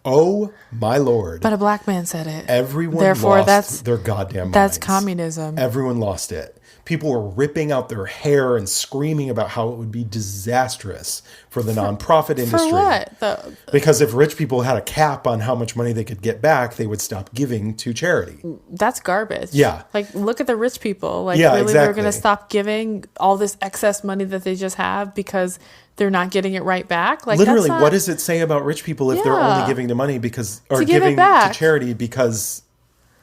Speaker 2: Oh, my Lord.
Speaker 1: But a black man said it.
Speaker 2: Everyone lost their goddamn minds.
Speaker 1: That's communism.
Speaker 2: Everyone lost it. People were ripping out their hair and screaming about how it would be disastrous for the nonprofit industry.
Speaker 1: For what?
Speaker 2: Because if rich people had a cap on how much money they could get back, they would stop giving to charity.
Speaker 1: That's garbage.
Speaker 2: Yeah.
Speaker 1: Look at the rich people. Really,
Speaker 2: exactly.
Speaker 1: They're going to stop giving all this excess money that they just have because they're not getting it right back.
Speaker 2: Literally, what does it say about rich people if they're only giving to money giving to charity because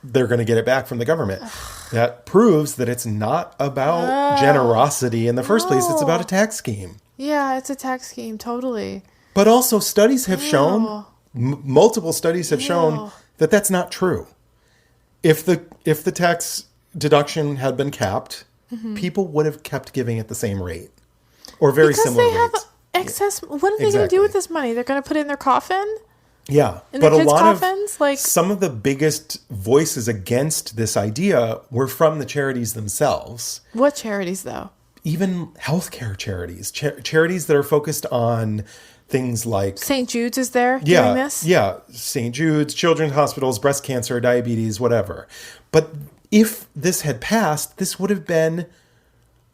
Speaker 2: they're going to get it back from the government? That proves that it's not about generosity in the first place. It's about a tax scheme. Yeah,
Speaker 1: it's a tax scheme, totally.
Speaker 2: But also studies have shown, multiple studies have shown that that's not true. If the tax deduction had been capped, people would have kept giving at the same rate or very similar rates.
Speaker 1: Because they have excess. What are they going to do with this money? They're going to put it in their coffin?
Speaker 2: Yeah,
Speaker 1: but a lot of
Speaker 2: some of the biggest voices against this idea were from the charities themselves.
Speaker 1: What charities, though?
Speaker 2: Even healthcare charities, charities that are focused on things like
Speaker 1: St. Jude's is there doing this?
Speaker 2: Yeah, St. Jude's, children's hospitals, breast cancer, diabetes, whatever. But if this had passed, this would have been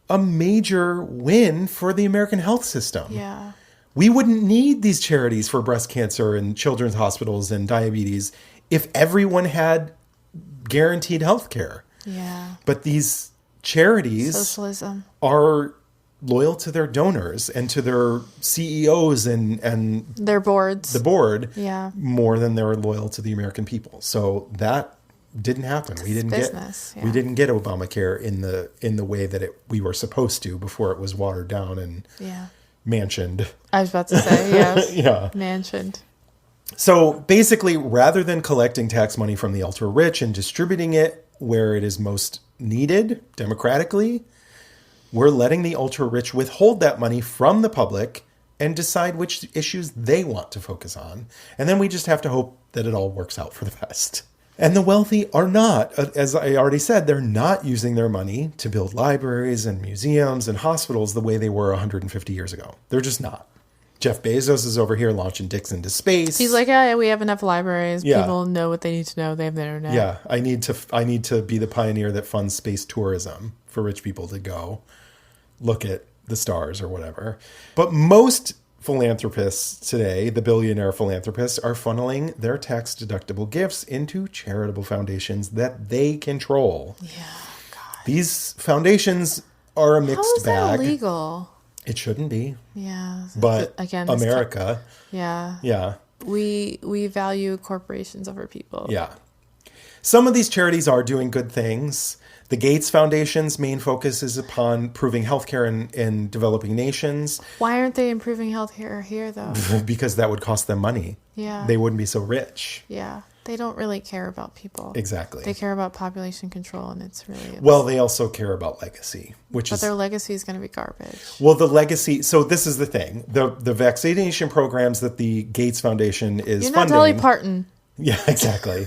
Speaker 2: a major win for the American health system.
Speaker 1: Yeah.
Speaker 2: We wouldn't need these charities for breast cancer and children's hospitals and diabetes if everyone had guaranteed health care.
Speaker 1: Yeah.
Speaker 2: But these charities
Speaker 1: Socialism.
Speaker 2: are loyal to their donors and to their CEOs and
Speaker 1: Their boards.
Speaker 2: the board
Speaker 1: Yeah.
Speaker 2: more than they're loyal to the American people. So that didn't happen. We didn't
Speaker 1: business,
Speaker 2: get
Speaker 1: yeah.
Speaker 2: we didn't get Obamacare in the way that we were supposed to before it was watered down and
Speaker 1: Yeah.
Speaker 2: mansioned.
Speaker 1: I was about to say, yeah.
Speaker 2: Yeah.
Speaker 1: Mansioned.
Speaker 2: So basically, rather than collecting tax money from the ultra rich and distributing it where it is most needed democratically, we're letting the ultra rich withhold that money from the public and decide which issues they want to focus on. And then we just have to hope that it all works out for the best. And the wealthy are not, as I already said, they're not using their money to build libraries and museums and hospitals the way they were 150 years ago. They're just not. Jeff Bezos is over here launching dicks into space.
Speaker 1: He's like, yeah, we have enough libraries.
Speaker 2: Yeah.
Speaker 1: People know what they need to know. They have the internet.
Speaker 2: Yeah, I need to be the pioneer that funds space tourism for rich people to go look at the stars or whatever. But most philanthropists today, the billionaire philanthropists, are funneling their tax-deductible gifts into charitable foundations that they control.
Speaker 1: Yeah, God.
Speaker 2: These foundations are a mixed
Speaker 1: How is
Speaker 2: bag.
Speaker 1: that illegal?
Speaker 2: It shouldn't be.
Speaker 1: Yeah.
Speaker 2: But
Speaker 1: again,
Speaker 2: America.
Speaker 1: Yeah.
Speaker 2: Yeah.
Speaker 1: We value corporations over people.
Speaker 2: Yeah. Some of these charities are doing good things. The Gates Foundation's main focus is upon improving healthcare in developing nations.
Speaker 1: Why aren't they improving healthcare here, though?
Speaker 2: Because that would cost them money.
Speaker 1: Yeah.
Speaker 2: They wouldn't be so rich.
Speaker 1: Yeah. They don't really care about people.
Speaker 2: Exactly.
Speaker 1: They care about population control, and it's really...
Speaker 2: Well, they also care about legacy, which
Speaker 1: But
Speaker 2: is...
Speaker 1: their legacy is going to be garbage.
Speaker 2: Well, the legacy... So this is the thing. The vaccination programs that the Gates Foundation is
Speaker 1: You're not
Speaker 2: funding...
Speaker 1: Dolly Parton.
Speaker 2: Yeah, exactly.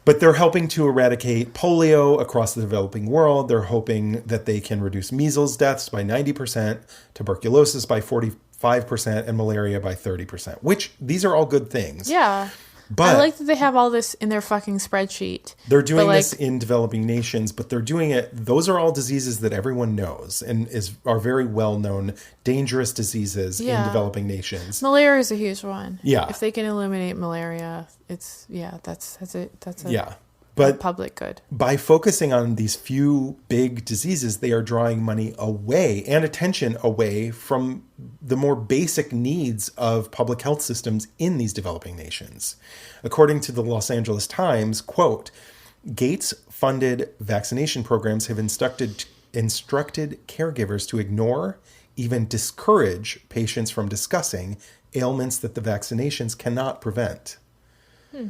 Speaker 2: But they're helping to eradicate polio across the developing world. They're hoping that they can reduce measles deaths by 90%, tuberculosis by 45%, and malaria by 30%, which these are all good things.
Speaker 1: Yeah.
Speaker 2: But
Speaker 1: I like that they have all this in their fucking spreadsheet.
Speaker 2: they're doing
Speaker 1: But,
Speaker 2: this in developing nations, but they're doing it. Those are all diseases that everyone knows and are very well known, dangerous diseases in
Speaker 1: Yeah.
Speaker 2: developing nations.
Speaker 1: Malaria is a huge one.
Speaker 2: Yeah.
Speaker 1: If they can eliminate malaria, that's a
Speaker 2: Yeah. But
Speaker 1: public good.
Speaker 2: by focusing on these few big diseases, they are drawing money away and attention away from the more basic needs of public health systems in these developing nations. According to the Los Angeles Times, quote, Gates-funded vaccination programs have instructed caregivers to ignore, even discourage patients from discussing ailments that the vaccinations cannot prevent.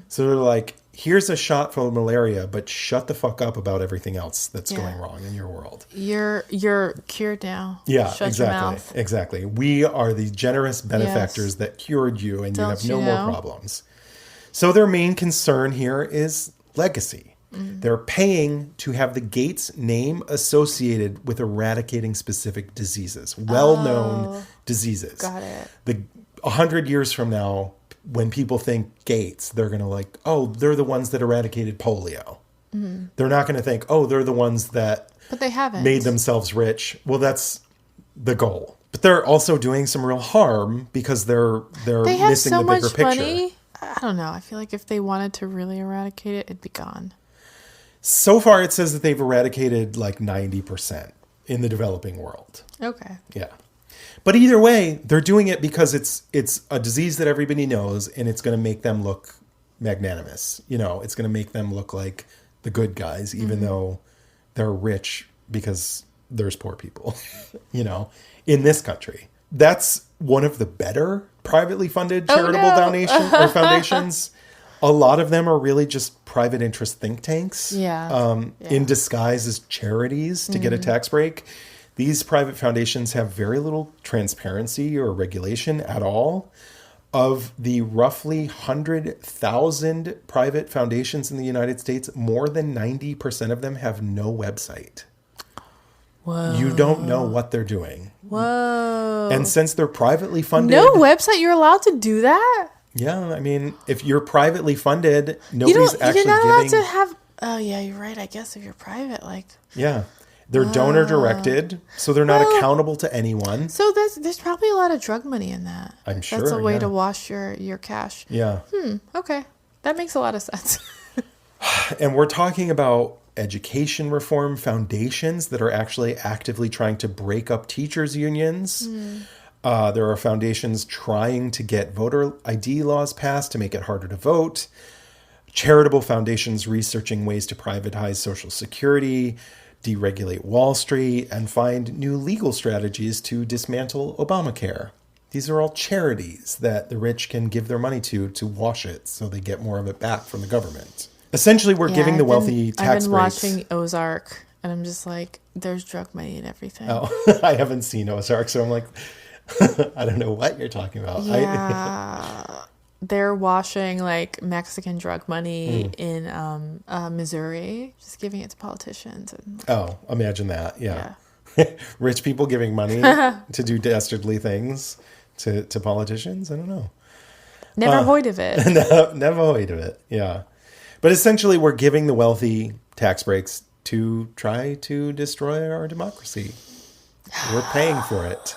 Speaker 2: So they're like, here's a shot for malaria, but shut the fuck up about everything else that's going wrong in your world.
Speaker 1: You're cured now.
Speaker 2: Yeah,
Speaker 1: Shut
Speaker 2: exactly.
Speaker 1: your mouth.
Speaker 2: Exactly. We are the generous benefactors that cured you and
Speaker 1: Don't
Speaker 2: you have
Speaker 1: you
Speaker 2: no
Speaker 1: know?
Speaker 2: more problems. So their main concern here is legacy. They're paying to have the Gates name associated with eradicating specific diseases, well-known diseases.
Speaker 1: Got it.
Speaker 2: 100 years from now, when people think Gates, they're going to like, oh, they're the ones that eradicated polio. They're not going to think, oh, they're the ones that
Speaker 1: But they haven't.
Speaker 2: made themselves rich. Well, that's the goal. But they're also doing some real harm because they're
Speaker 1: They have
Speaker 2: missing
Speaker 1: so
Speaker 2: the bigger
Speaker 1: much
Speaker 2: picture.
Speaker 1: money. I don't know. I feel like if they wanted to really eradicate it, it'd be gone.
Speaker 2: So far, it says that they've eradicated like 90% in the developing world.
Speaker 1: Okay.
Speaker 2: Yeah. But either way, they're doing it because it's a disease that everybody knows, and it's going to make them look magnanimous. You know, it's going to make them look like the good guys, even though they're rich because there's poor people, you know, in this country. That's one of the better privately funded charitable foundations. A lot of them are really just private interest think tanks in disguise as charities to get a tax break. These private foundations have very little transparency or regulation at all. Of the roughly 100,000 private foundations in the United States, more than 90% of them have no website.
Speaker 1: Whoa.
Speaker 2: You don't know what they're doing.
Speaker 1: Whoa.
Speaker 2: And since they're privately funded...
Speaker 1: No website? You're allowed to do that?
Speaker 2: Yeah, I mean, if you're privately funded, nobody's actually
Speaker 1: you're not allowed
Speaker 2: giving...
Speaker 1: to have Oh, yeah, you're right. I guess if you're private, like...
Speaker 2: Yeah. They're donor directed, so they're not accountable to anyone.
Speaker 1: So there's probably a lot of drug money in that.
Speaker 2: I'm sure.
Speaker 1: That's a way to wash your cash.
Speaker 2: Yeah.
Speaker 1: Okay. That makes a lot of sense.
Speaker 2: And we're talking about education reform foundations that are actually actively trying to break up teachers' unions. There are foundations trying to get voter ID laws passed to make it harder to vote. Charitable foundations researching ways to privatize Social Security, deregulate Wall Street, and find new legal strategies to dismantle Obamacare. These are all charities that the rich can give their money to wash it so they get more of it back from the government. Essentially, we're giving the wealthy tax breaks.
Speaker 1: I've been watching Ozark, and I'm just like, there's drug money and everything.
Speaker 2: Oh, I haven't seen Ozark, so I'm like, I don't know what you're talking about.
Speaker 1: Yeah. They're washing like Mexican drug money in Missouri, just giving it to politicians. And,
Speaker 2: imagine that. Yeah. Rich people giving money to do dastardly things to politicians. I don't know.
Speaker 1: Never heard of it.
Speaker 2: Never heard of it. Yeah. But essentially, we're giving the wealthy tax breaks to try to destroy our democracy. We're paying for it.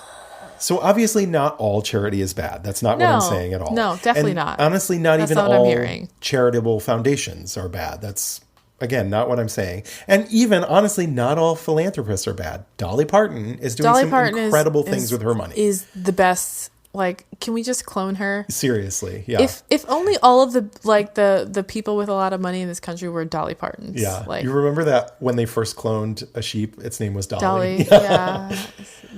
Speaker 2: So obviously not all charity is bad. That's not what I'm saying at all.
Speaker 1: No, definitely
Speaker 2: and
Speaker 1: not.
Speaker 2: Honestly, not
Speaker 1: That's
Speaker 2: even
Speaker 1: not what I'm
Speaker 2: all
Speaker 1: hearing.
Speaker 2: charitable foundations are bad. That's, again, not what I'm saying. And even, honestly, not all philanthropists are bad. Dolly Parton is doing some incredible things with her money.
Speaker 1: Is the best. Like, can we just clone her?
Speaker 2: Seriously, yeah.
Speaker 1: If only all of the people with a lot of money in this country were Dolly Partons.
Speaker 2: Yeah.
Speaker 1: Like,
Speaker 2: you remember that when they first cloned a sheep, its name was Dolly?
Speaker 1: Dolly, yeah.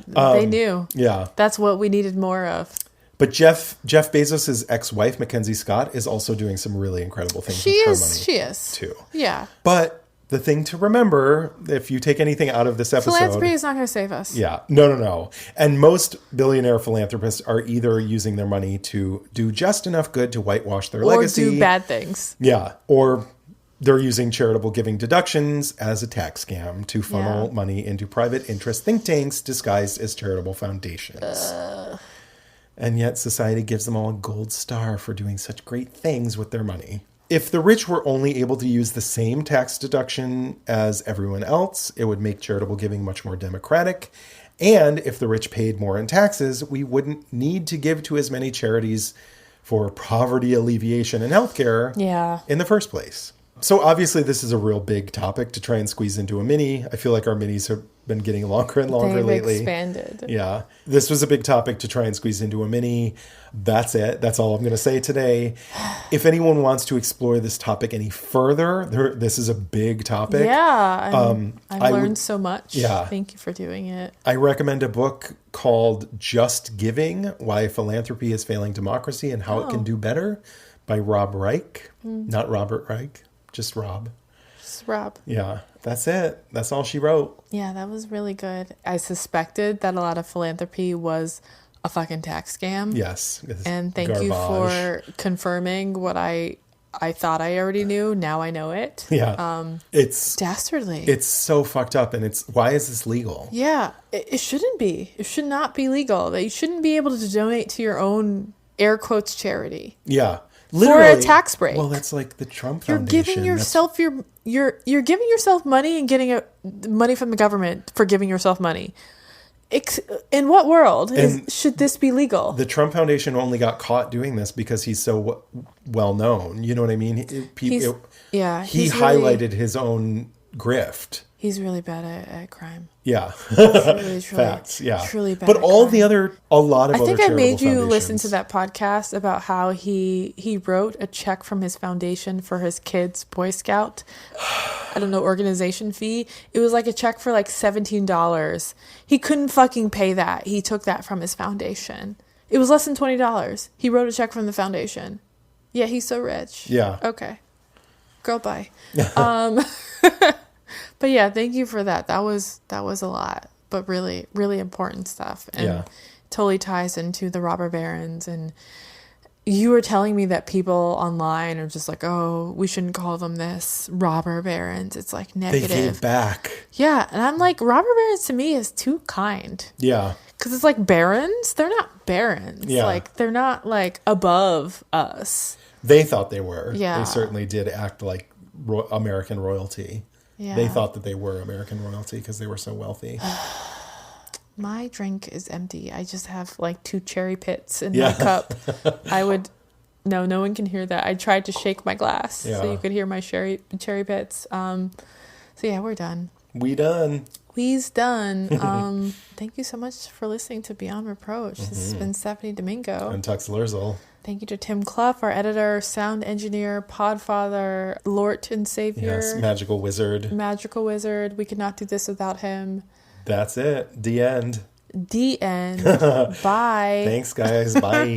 Speaker 1: They knew.
Speaker 2: Yeah.
Speaker 1: That's what we needed more of.
Speaker 2: But Jeff Bezos' ex-wife, Mackenzie Scott, is also doing some really incredible things with her money.
Speaker 1: She is.
Speaker 2: Too.
Speaker 1: Yeah.
Speaker 2: But the thing to remember, if you take anything out of this episode...
Speaker 1: Philanthropy is not going to save us.
Speaker 2: Yeah. No. And most billionaire philanthropists are either using their money to do just enough good to whitewash their legacy.
Speaker 1: Or do bad things.
Speaker 2: Yeah. Or they're using charitable giving deductions as a tax scam to funnel money into private interest think tanks disguised as charitable foundations. And yet society gives them all a gold star for doing such great things with their money. If the rich were only able to use the same tax deduction as everyone else, it would make charitable giving much more democratic. And if the rich paid more in taxes, we wouldn't need to give to as many charities for poverty alleviation and healthcare in the first place. So obviously this is a real big topic to try and squeeze into a mini. I feel like our minis have been getting longer and longer lately.
Speaker 1: They've expanded.
Speaker 2: Yeah. This was a big topic to try and squeeze into a mini. That's it. That's all I'm going to say today. If anyone wants to explore this topic any further, this is a big topic.
Speaker 1: Yeah. I've learned so much.
Speaker 2: Yeah.
Speaker 1: Thank you for doing it.
Speaker 2: I recommend a book called Just Giving, Why Philanthropy is Failing Democracy and How It Can Do Better by Rob Reich. Not Robert Reich, just Rob.
Speaker 1: Just Rob.
Speaker 2: Yeah. That's it. That's all she wrote.
Speaker 1: Yeah, that was really good. I suspected that a lot of philanthropy was a fucking tax scam.
Speaker 2: Yes.
Speaker 1: And thank you for confirming what I thought I already knew. Now I know it.
Speaker 2: Yeah. It's
Speaker 1: dastardly.
Speaker 2: It's so fucked up. And why is this legal?
Speaker 1: Yeah. It shouldn't be. It should not be legal. You shouldn't be able to donate to your own air quotes charity.
Speaker 2: Yeah. Literally,
Speaker 1: for a tax break.
Speaker 2: Well, that's like the Trump
Speaker 1: You're
Speaker 2: Foundation.
Speaker 1: Giving yourself you're giving yourself money and getting money from the government for giving yourself money. In what world should this be legal?
Speaker 2: The Trump Foundation only got caught doing this because he's so well known. You know what I mean? He highlighted his own grift.
Speaker 1: He's really bad at crime.
Speaker 2: Yeah.
Speaker 1: Truly,
Speaker 2: Facts. Yeah.
Speaker 1: Truly bad.
Speaker 2: But
Speaker 1: at
Speaker 2: all
Speaker 1: crime.
Speaker 2: a lot of other charitable foundations.
Speaker 1: I think I made you listen to that podcast about how he wrote a check from his foundation for his kids' Boy Scout, organization fee. It was like a check for like $17. He couldn't fucking pay that. He took that from his foundation. It was less than $20. He wrote a check from the foundation. Yeah, he's so rich.
Speaker 2: Yeah.
Speaker 1: Okay. Girl, bye. But yeah, thank you for that. That was a lot, but really, really important stuff. And totally ties into the robber barons. And you were telling me that people online are just like, oh, we shouldn't call them this, robber barons. It's like negative.
Speaker 2: They gave back.
Speaker 1: Yeah. And I'm like, robber barons to me is too kind.
Speaker 2: Yeah.
Speaker 1: Because it's like barons. They're not barons.
Speaker 2: Yeah.
Speaker 1: Like, they're not like above us.
Speaker 2: They thought they were.
Speaker 1: Yeah.
Speaker 2: They certainly did act like American royalty.
Speaker 1: Yeah.
Speaker 2: They thought that they were American royalty because they were so wealthy.
Speaker 1: My drink is empty. I just have like 2 cherry pits in my cup. No one can hear that. I tried to shake my glass so you could hear my cherry pits. So yeah, we're done. We's done. Thank you so much for listening to Beyond Reproach. This has been Stephanie Domingo.
Speaker 2: And Tux Lurzel.
Speaker 1: Thank you to Tim Clough, our editor, sound engineer, podfather, Lord and Savior.
Speaker 2: Yes, magical wizard.
Speaker 1: Magical wizard. We could not do this without him.
Speaker 2: That's it. The end.
Speaker 1: The end. Bye.
Speaker 2: Thanks, guys. Bye.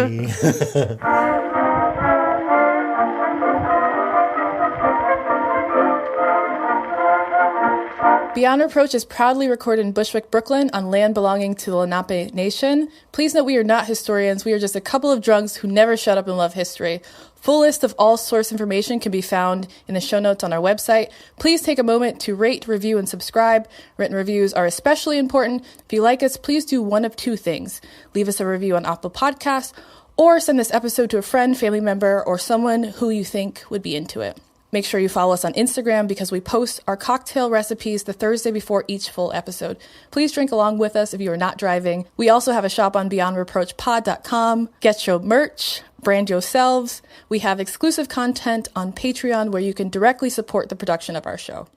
Speaker 5: Beyond Reproach is proudly recorded in Bushwick, Brooklyn, on land belonging to the Lenape Nation. Please note we are not historians. We are just a couple of drunks who never shut up and love history. Full list of all source information can be found in the show notes on our website. Please take a moment to rate, review, and subscribe. Written reviews are especially important. If you like us, please do one of 2 things. Leave us a review on Apple Podcasts, or send this episode to a friend, family member, or someone who you think would be into it. Make sure you follow us on Instagram because we post our cocktail recipes the Thursday before each full episode. Please drink along with us if you are not driving. We also have a shop on beyondreproachpod.com. Get your merch, brand yourselves. We have exclusive content on Patreon where you can directly support the production of our show.